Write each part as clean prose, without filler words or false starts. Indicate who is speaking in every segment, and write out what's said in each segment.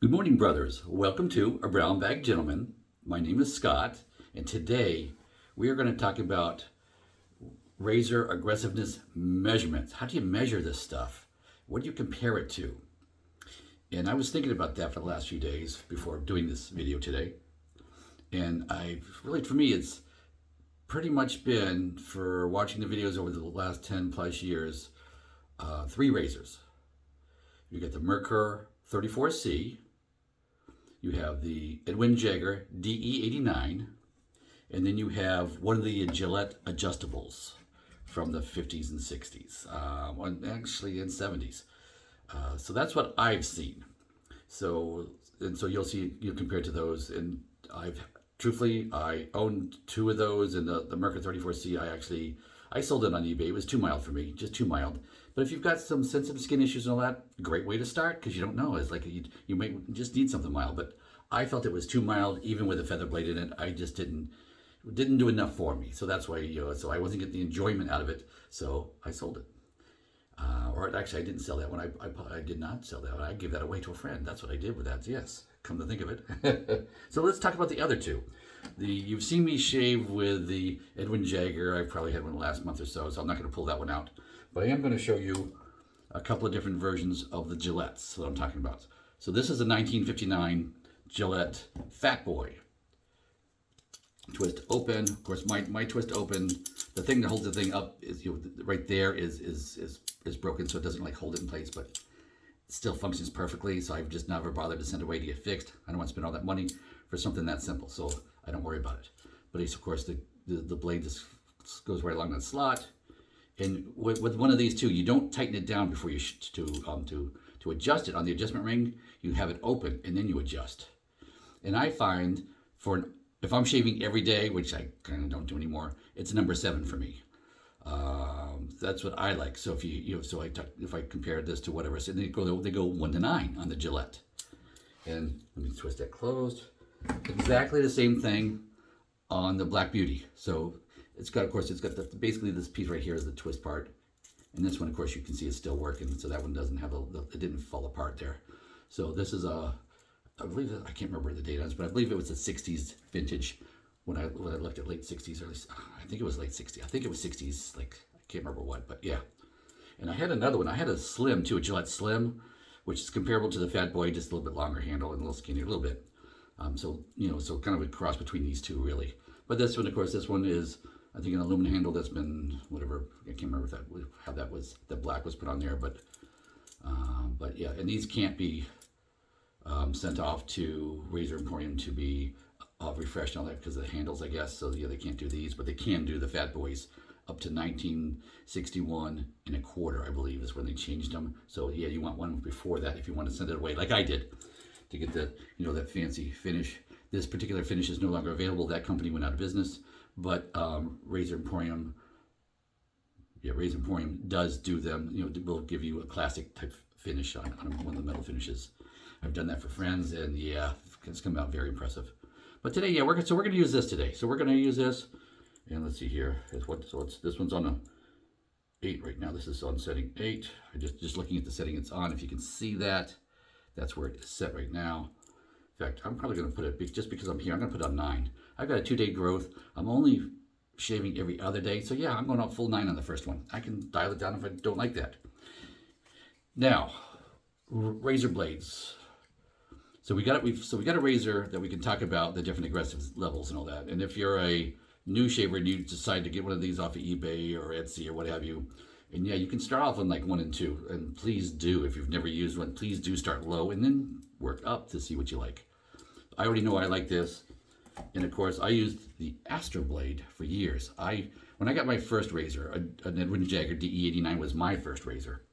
Speaker 1: Good morning, brothers. Welcome to A Brown Bag Gentleman. My name is Scott, and today we are going to talk about razor aggressiveness measurements. How do you measure this stuff? What do you compare it to? And I was thinking about that for the last few days before doing this video today. And for me, it's pretty much been, for watching the videos over the last 10 plus years, three razors. You get the Merkur 34C, you have the Edwin Jagger DE89, and then you have one of the Gillette adjustables from the 50s and 60s, actually in 70s. So that's what I've seen. So you'll compare to those, and I owned two of those, and the Merkur 34C, I sold it on eBay. It was too mild for me, just too mild. But if you've got some sensitive skin issues and all that, great way to start, because you don't know. It's like you might just need something mild. But I felt it was too mild, even with a feather blade in it. I just didn't do enough for me. So that's why, so I wasn't getting the enjoyment out of it. So I sold it. Or actually, I didn't sell that one. I did not sell that one. I gave that away to a friend. That's what I did with that. Yes, come to think of it. So let's talk about the other two. You've seen me shave with the Edwin Jagger. I probably had one last month or so I'm not going to pull that one out. But I am going to show you a couple of different versions of the Gillettes that I'm talking about. So this is a 1959 Gillette Fat Boy. Twist open. Of course, my twist open, the thing that holds the thing up is right there is broken, so it doesn't like hold it in place, but it still functions perfectly. So I've just never bothered to send it away to get fixed. I don't want to spend all that money for something that simple, so I don't worry about it. But of course, the blade just goes right along that slot. And with one of these two, you don't tighten it down before you to adjust it on the adjustment ring. You have it open and then you adjust. And I find if I'm shaving every day, which I kind of don't do anymore, it's a number 7 for me. That's what I like. So if I compare this to whatever, so they go 1 to 9 on the Gillette. And let me twist that closed. Exactly the same thing on the Black Beauty. So it's got basically this piece right here is the twist part, and this one, of course, you can see it's still working. So that one doesn't have it didn't fall apart there. So this is I believe I can't remember the date on this, but I believe it was a 60s vintage. When I looked at late 60s, or at least I think it was late 60s. I think it was 60s. Like I can't remember what, but yeah. And I had another one. I had a Slim too, a Gillette Slim, which is comparable to the Fat Boy, just a little bit longer handle and a little skinnier, a little bit. So kind of a cross between these two, really. But this one, of course, this one is, I think, an aluminum handle that's been whatever. I can't remember how the black was put on there, but yeah. And these can't be sent off to Razor Emporium to be refreshed and all that because of the handles, I guess. So yeah, they can't do these, but they can do the Fat Boys up to 1961 and a quarter, I believe, is when they changed them. So yeah, you want one before that if you want to send it away, like I did, to get that fancy finish. This particular finish is no longer available. That company went out of business. But Razor Emporium does do them. Will give you a classic type finish on one of the metal finishes. I've done that for friends, and yeah, it's come out very impressive. But today, yeah, we're going to use this today. So we're going to use this, and let's see here. This one's on a 8 right now. This is on setting 8. I just looking at the setting it's on. If you can see that, that's where it is set right now. In fact, I'm probably going to put it, just because I'm here, I'm going to put it on 9. I've got a 2-day growth. I'm only shaving every other day. So yeah, I'm going up full 9 on the first one. I can dial it down if I don't like that. Now, razor blades. So we got a razor that we can talk about the different aggressive levels and all that. And if you're a new shaver and you decide to get one of these off of eBay or Etsy or what have you, and yeah, you can start off on like 1 and 2. And please do, if you've never used one, please do start low and then work up to see what you like. I already know I like this. And of course, I used the Astra blade for years. When I got my first razor, an Edwin Jagger DE89 was my first razor.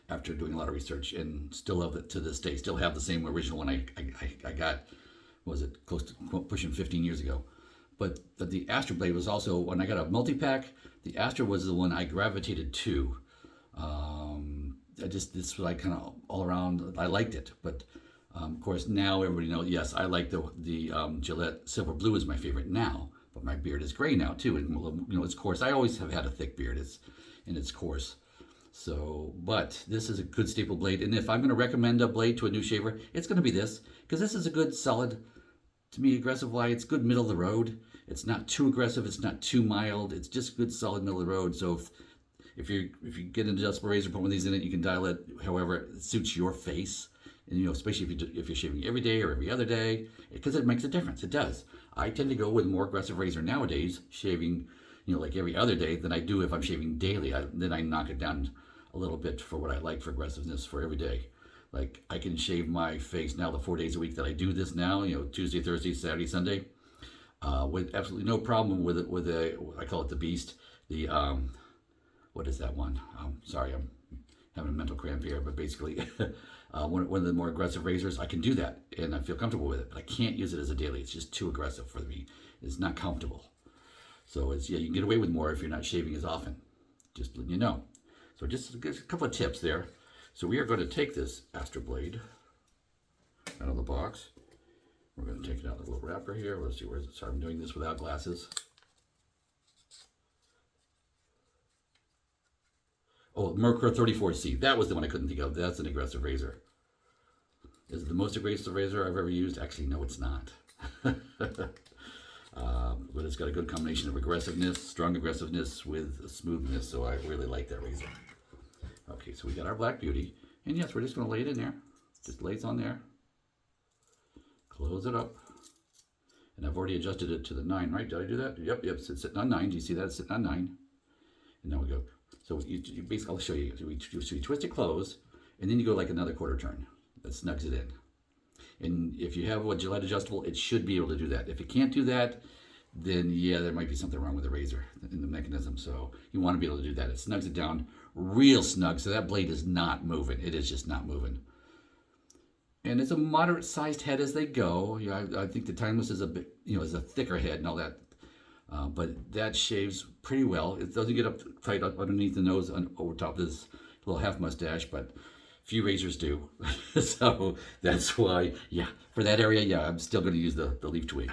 Speaker 1: After doing a lot of research, and still love it to this day. Still have the same original one I got. Was it close to pushing 15 years ago? But the Astra blade was also, when I got a multi-pack, the Astra was the one I gravitated to. This was like kind of all around. I liked it, but of course now everybody knows. Yes, I like the Gillette Silver Blue is my favorite now, but my beard is gray now too, and it's coarse. I always have had a thick beard. It's coarse. So, but this is a good staple blade. And if I'm going to recommend a blade to a new shaver, it's going to be this, because this is a good solid, to me, aggressive light. It's good middle of the road. It's not too aggressive. It's not too mild. It's just good solid middle of the road. So if you get an adjustable razor, put one of these in it, you can dial it however it suits your face. And especially if you're shaving every day or every other day, because it makes a difference. It does. I tend to go with a more aggressive razor nowadays, shaving like every other day, than I do if I'm shaving daily. Then I knock it down a little bit for what I like for aggressiveness for every day. Like I can shave my face now the 4 days a week that I do this now, Tuesday, Thursday, Saturday, Sunday, with absolutely no problem with it. I call it the Beast. The what is that one? Sorry, I'm having a mental cramp here, but basically one of the more aggressive razors, I can do that and I feel comfortable with it, but I can't use it as a daily. It's just too aggressive for me. It's not comfortable. So you can get away with more if you're not shaving as often. Just letting you know. So just a couple of tips there. So we are going to take this Astra blade out of the box. We're going to take it out of the little wrapper here. Let's see, where is it? Sorry, I'm doing this without glasses. Oh, Merkur 34C. That was the one I couldn't think of. That's an aggressive razor. Is it the most aggressive razor I've ever used? Actually, no, it's not. But it's got a good combination of aggressiveness, strong aggressiveness with smoothness. So I really like that razor. Okay, so we got our Black Beauty. And yes, we're just going to lay it in there. Just lays on there. Close it up. And I've already adjusted it to the 9, right? Did I do that? Yep, it's sitting on 9. Do you see that? It's sitting on 9. And now we go. So you basically, I'll show you. So you twist it close, and then you go like another quarter turn. That snugs it in. And if you have a Gillette adjustable, it should be able to do that. If it can't do that, then yeah, there might be something wrong with the razor in the mechanism. So you want to be able to do that. It snugs it down real snug, so that blade is not moving. It is just not moving. And it's a moderate sized head as they go. I think the Timeless is a bit, is a thicker head and all that. But that shaves pretty well. It doesn't get up tight up underneath the nose over top of this little half mustache, but few razors do. So that's why, for that area, I'm still going to use the leaf twig.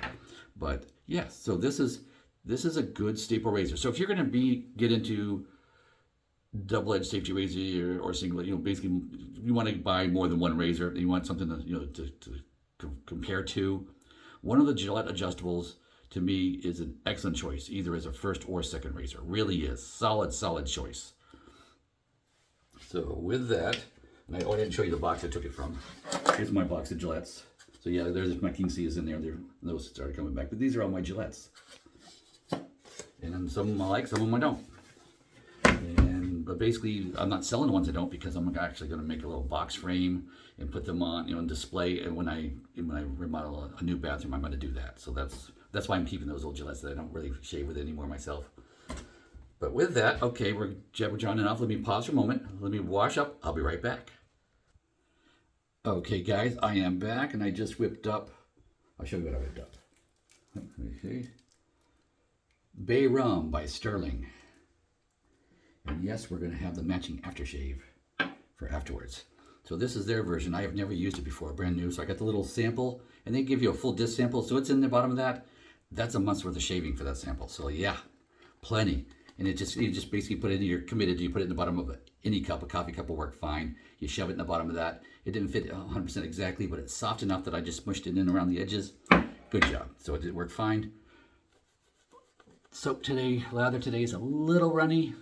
Speaker 1: But yeah, so this is a good staple razor. So if you're going to get into double-edged safety razor or single, basically you want to buy more than one razor. You want something to compare to. One of the Gillette adjustables to me is an excellent choice, either as a first or second razor. Really is solid choice. So with that, and I didn't show you the box I took it from. Here's my box of Gillettes. So yeah, there's my King C is in there. Those started coming back, but these are all my Gillettes. And then some of them I like, some of them I don't. But basically, I'm not selling the ones I don't, because I'm actually going to make a little box frame and put them on, and display. And when I remodel a new bathroom, I'm going to do that. So that's why I'm keeping those old Gillettes that I don't really shave with anymore myself. But with that, okay, we're jabber-jawing enough. Let me pause for a moment. Let me wash up. I'll be right back. Okay, guys, I am back, and I just whipped up. I'll show you what I whipped up. Let me see. Bay Rum by Sterling. And yes, we're going to have the matching aftershave for afterwards. So this is their version. I have never used it before, brand new. So I got the little sample, and they give you a full disc sample. So it's in the bottom of that. That's a month's worth of shaving for that sample. So yeah, plenty. And you just basically put it in, you're committed, you put it in the bottom of any cup, a coffee cup will work fine. You shove it in the bottom of that. It didn't fit 100% exactly, but it's soft enough that I just smushed it in around the edges. Good job. So it did work fine. Soap today, lather today is a little runny,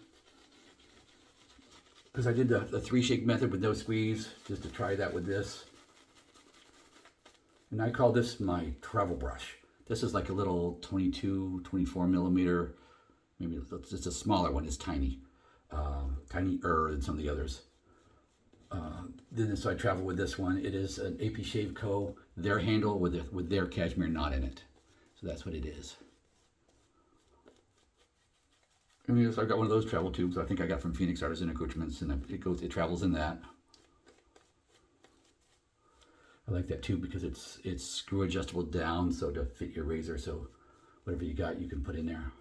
Speaker 1: because I did the 3-shake method with no squeeze, just to try that with this. And I call this my travel brush. This is like a little 22, 24 millimeter, maybe it's a smaller one, it's tiny. Tinier than some of the others. So I travel with this one. It is an AP Shave Co. Their handle with their cashmere knot in it. So that's what it is. And so I've got one of those travel tubes I think I got from Phoenix Artisan Accoutrements, and it travels in that. I like that tube because it's screw adjustable down, so to fit your razor, so whatever you got you can put in there.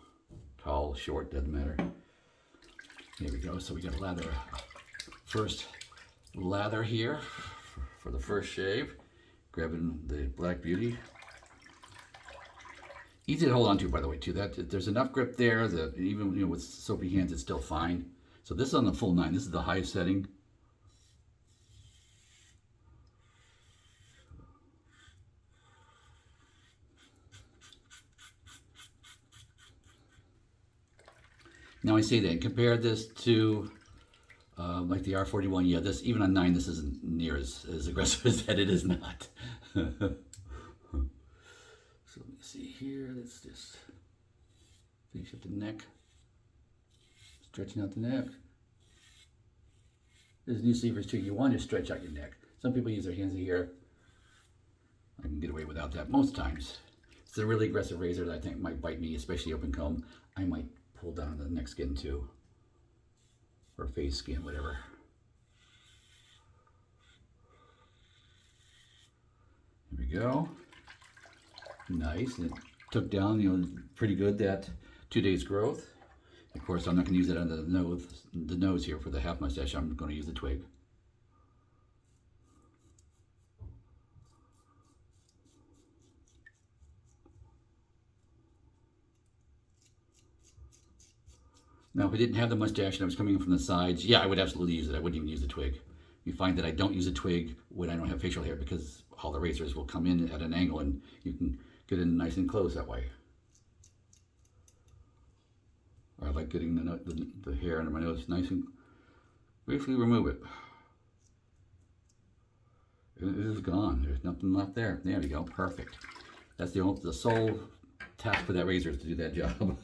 Speaker 1: Tall, short, doesn't matter. Here we go. So we got a lather. First lather here for the first shave. Grabbing the Black Beauty. Easy to hold on to, by the way, too. There's enough grip there that even with soapy hands, it's still fine. So this is on the full 9. This is the highest setting. Now I say that, compare this to like the R41. Yeah, this, even on 9, this isn't near as aggressive as that. It is not. So let me see here. Let's just finish up the neck. Stretching out the neck. There's new sleevers too. You want to stretch out your neck. Some people use their hands here. I can get away without that most times. It's a really aggressive razor that I think might bite me, especially open comb. I might pull down the neck skin too, or face skin, whatever. Here we go. Nice. And it took down, you know, pretty good that 2 days growth. Of course, I'm not going to use it on the nose here for the half mustache. I'm going to use the twig. Now, if I didn't have the mustache and I was coming in from the sides, yeah, I would absolutely use it. I wouldn't even use the twig. You find that I don't use a twig when I don't have facial hair because all the razors will come in at an angle and you can get in nice and close that way. Or I like getting the hair under my nose nice and briefly remove it. It is gone. There's nothing left there. There we go. Perfect. That's the sole task for that razor is to do that job.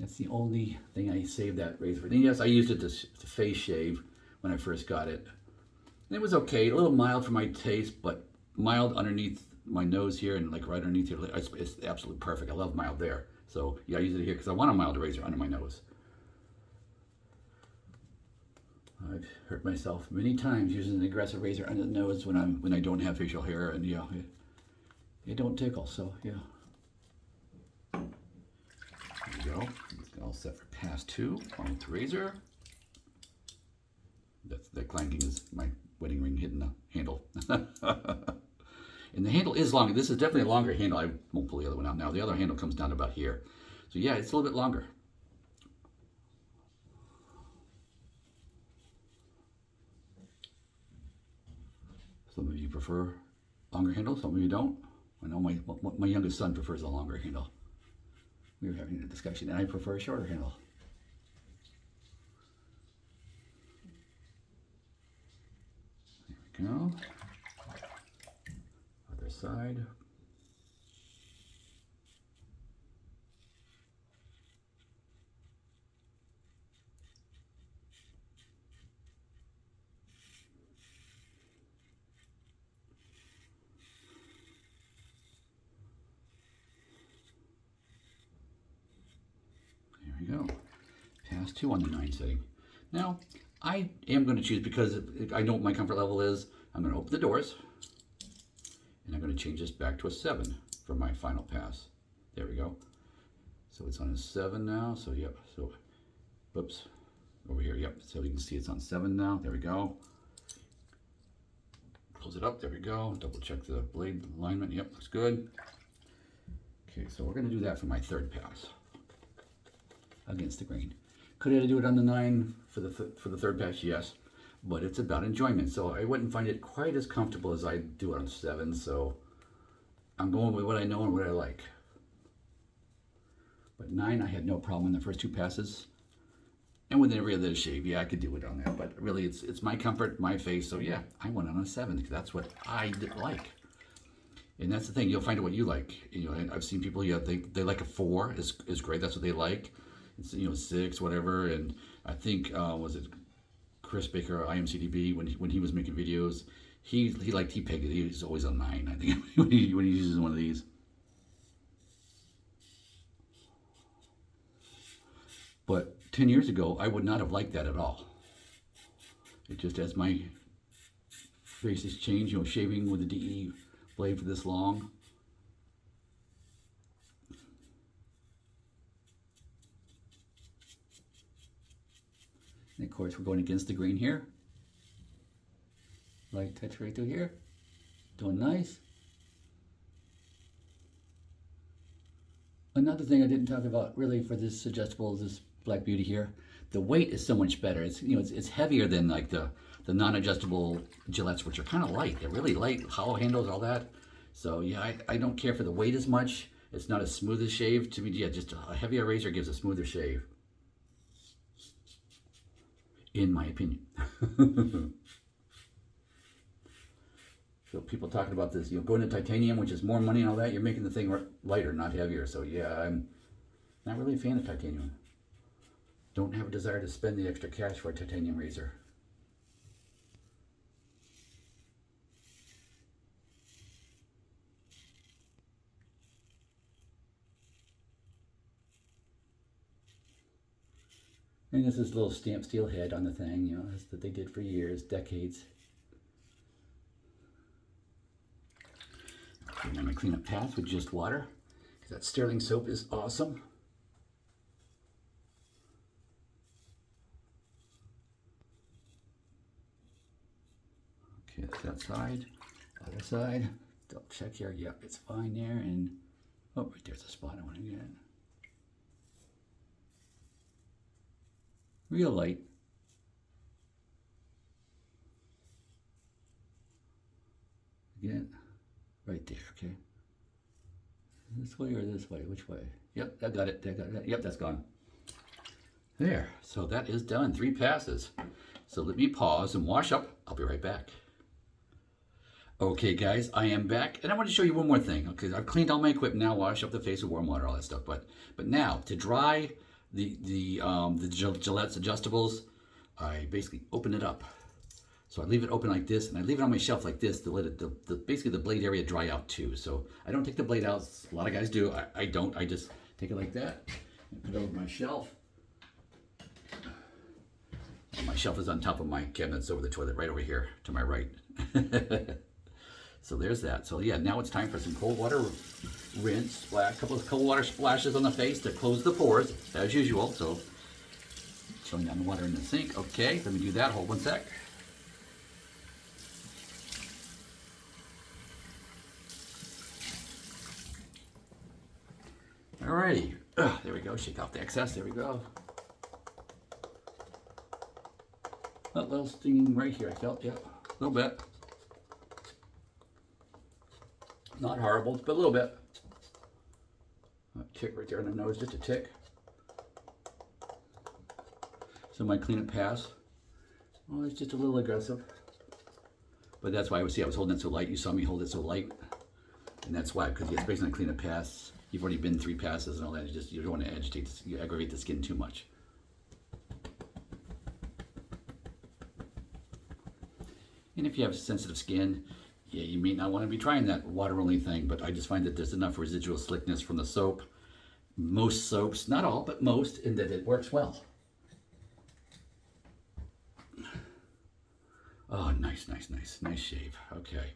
Speaker 1: That's the only thing I saved that razor for. And yes, I used it to face shave when I first got it. And it was okay, a little mild for my taste, but mild underneath my nose here and like right underneath here. It's absolutely perfect. I love mild there. So yeah, I use it here because I want a mild razor under my nose. I've hurt myself many times using an aggressive razor under the nose when I don't have facial hair, and yeah, it don't tickle. So yeah. There we go. All set for pass 2 on with the razor. That clanking is my wedding ring hitting the handle. And the handle is longer. This is definitely a longer handle. I won't pull the other one out now. The other handle comes down to about here. So yeah, it's a little bit longer. Some of you prefer longer handle, some of you don't. I know my youngest son prefers a longer handle. We were having a discussion, and I prefer a shorter handle. There we go. Other side. There we go. Pass 2 on the 9 setting. Now, I am going to choose, because I know what my comfort level is, I'm going to open the doors, and I'm going to change this back to a 7 for my final pass. There we go. So it's on a 7 now. So yep. So, whoops, over here. Yep. So you can see it's on 7 now. There we go. Close it up. There we go. Double check the blade alignment. Yep, looks good. Okay, so we're going to do that for my 3rd pass against the grain. Could I do it on the 9 for the 3rd pass? Yes, but it's about enjoyment. So I wouldn't find it quite as comfortable as I do it on 7. So I'm going with what I know and what I like. But 9, I had no problem in the first 2 passes. And with every other shave, yeah, I could do it on that. But really, it's my comfort, my face. So yeah, I went on a 7 because that's what I like. And that's the thing, you'll find out what you like. You know, I've seen people, yeah, they like a 4 is great. That's what they like. It's, you know, 6, whatever. And I think was it Chris Baker, IMCDB, when he was making videos, he pegged it. He's always on 9. I think when he uses one of these. But 10 years ago, I would not have liked that at all. It just, as my face has changed, you know, shaving with a DE blade for this long. And of course, we're going against the grain here. Light touch right through here. Doing nice. Another thing I didn't talk about really for this adjustable, this Black Beauty here, the weight is so much better. It's, you know, it's heavier than like the non-adjustable Gillettes, which are kind of light. They're really light, hollow handles, all that. So yeah, I don't care for the weight as much. It's not as smooth a shave. To me, yeah, just a heavier razor gives a smoother shave, in my opinion. So people talking about this, you know, going to titanium, which is more money and all that, you're making the thing lighter, not heavier. So yeah, I'm not really a fan of titanium. Don't have a desire to spend the extra cash for a titanium razor. And this is a little stamped steel head on the thing, you know, that they did for years, decades. Okay, I'm going to clean up paths with just water, because that sterling soap is awesome. Okay, that's that side. Other side. Double check here. Yep, it's fine there. And oh, right there's a spot I want to get. Real light. Again, right there. Okay. This way or this way? Which way? Yep, I got it. I got it. Yep, that's gone. There. So that is done. 3 passes. So let me pause and wash up. I'll be right back. Okay, guys, I am back, and I want to show you one more thing. Okay, I've cleaned all my equipment now, washed up the face with warm water, all that stuff. But now to dry the Gillette's adjustables, I basically open it up. So I leave it open like this, and I leave it on my shelf like this to let it, basically the blade area dry out too. So I don't take the blade out. A lot of guys do. I don't. I just take it like that and put it over my shelf. And my shelf is on top of my cabinets over the toilet, right over here to my right. So there's that. So yeah, now it's time for some cold water rinse, splash, a couple of cold water splashes on the face to close the pores, as usual. So chilling down the water in the sink. Okay, let me do that. Hold one sec. Alrighty, there we go. Shake off the excess. There we go. A little stinging right here. I felt, yep, a little bit. Not horrible, but a little bit. A tick right there on the nose, just a tick. So my cleanup pass, well, it's just a little aggressive. But that's why I was holding it so light. You saw me hold it so light. And that's why, because it's basically a cleanup pass. You've already been 3 passes and all that. You don't want to aggravate the skin too much. And if you have sensitive skin, yeah, you may not want to be trying that water-only thing, but I just find that there's enough residual slickness from the soap. Most soaps, not all, but most, and that it works well. Oh, nice shave. Okay.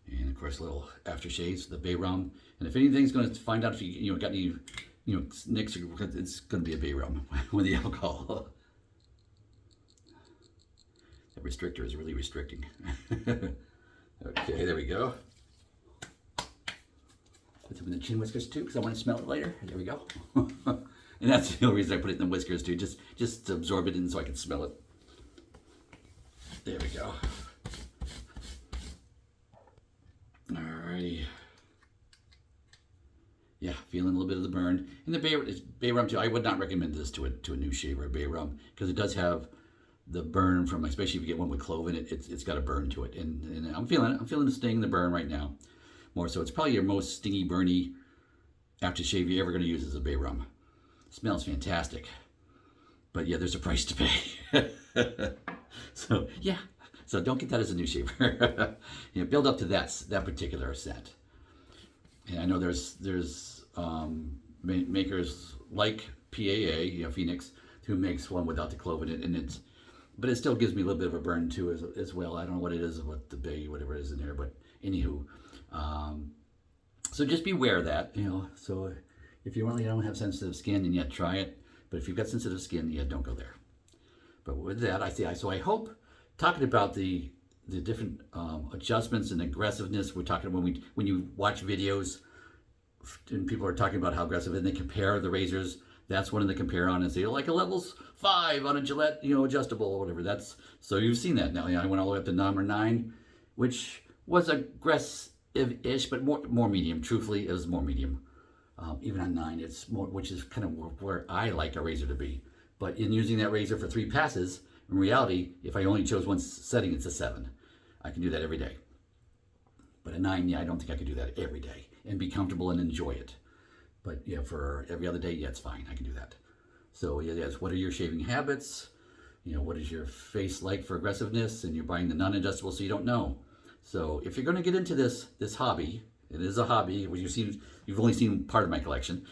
Speaker 1: And of course, little aftershaves, the Bay Rum. And if anything's going to find out if you got any nicks, it's going to be a Bay Rum with the alcohol. That restrictor is really restricting. Okay, there we go. Put some in the chin whiskers too, because I want to smell it later. There we go. And that's the only reason I put it in the whiskers too, just to absorb it in so I can smell it. There we go. Alrighty. Yeah, feeling a little bit of the burn. And the Bay Rum too. I would not recommend this to a new shaver, Bay Rum, because it does have the burn from, especially if you get one with clove in it, it's got a burn to it. And I'm feeling it. I'm feeling the sting, the burn right now. More so. It's probably your most stingy, burny aftershave you're ever going to use is a Bay Rum. It smells fantastic. But yeah, there's a price to pay. So yeah. So don't get that as a new shaver. Build up to that particular scent. And I know there's makers like PAA, Phoenix, who makes one without the clove in it, but it still gives me a little bit of a burn too as well. I don't know what it is, what the bay, whatever it is in there, but anywho. So just beware of that, So if you really don't have sensitive skin, then try it. But if you've got sensitive skin, don't go there. But with that, I hope, talking about the different adjustments and aggressiveness, we're talking when you watch videos and people are talking about how aggressive, and they compare the razors. That's one of the compare on and say like a level's 5 on a Gillette, adjustable or whatever. That's so you've seen that now. I went all the way up to number 9, which was aggressive-ish, but more medium. Truthfully, it was more medium. Even on 9, it's more, which is kind of where I like a razor to be. But in using that razor for 3 passes, in reality, if I only chose one setting, it's a 7. I can do that every day. But a 9, yeah, I don't think I could do that every day and be comfortable and enjoy it. But yeah, for every other day, yeah, it's fine. I can do that. So yeah, yes. What are your shaving habits? What is your face like for aggressiveness? And you're buying the non-adjustable, so you don't know. So if you're going to get into this hobby, it is a hobby. You've only seen part of my collection.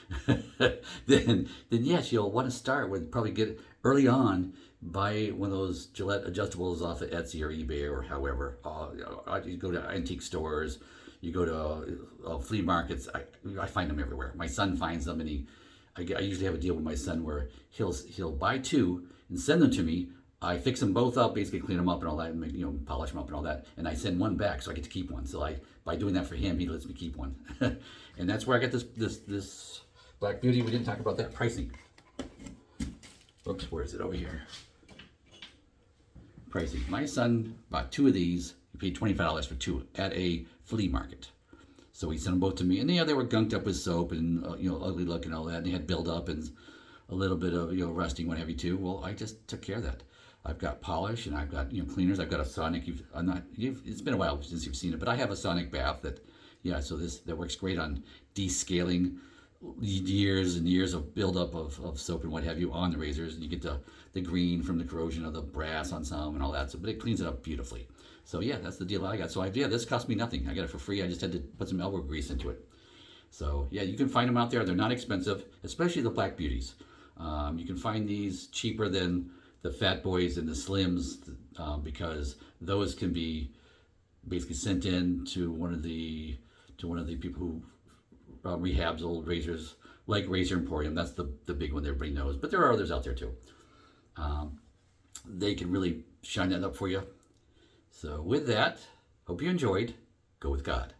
Speaker 1: then yes, you'll want to start with probably get early on. Buy one of those Gillette adjustables off of Etsy or eBay or however. You go to antique stores. You go to flea markets. I find them everywhere. My son finds them, and I usually have a deal with my son where he'll buy 2 and send them to me. I fix them both up, basically clean them up and all that, and polish them up and all that, and I send one back so I get to keep one. So by doing that for him, he lets me keep one, and that's where I got this Black Beauty. We didn't talk about that pricing. Oops, where is it? Over here. Pricing. My son bought 2 of these. He paid $25 for 2 at a flea market. So he sent them both to me, and they were gunked up with soap and ugly look and all that, and they had buildup and a little bit of rusting, what have you too. Well, I just took care of that. I've got polish and I've got cleaners. I've got a sonic. It's been a while since you've seen it, but I have a sonic bath that that works great on descaling years and years of buildup of soap and what have you on the razors, and you get the green from the corrosion of the brass on some and all that. But it cleans it up beautifully. So yeah, that's the deal I got. So this cost me nothing. I got it for free. I just had to put some elbow grease into it. So yeah, you can find them out there. They're not expensive, especially the Black Beauties. You can find these cheaper than the Fat Boys and the Slims because those can be basically sent in to one of the people who rehabs old razors, like Razor Emporium. That's the big one everybody knows. But there are others out there too. They can really shine that up for you. So with that, hope you enjoyed. Go with God.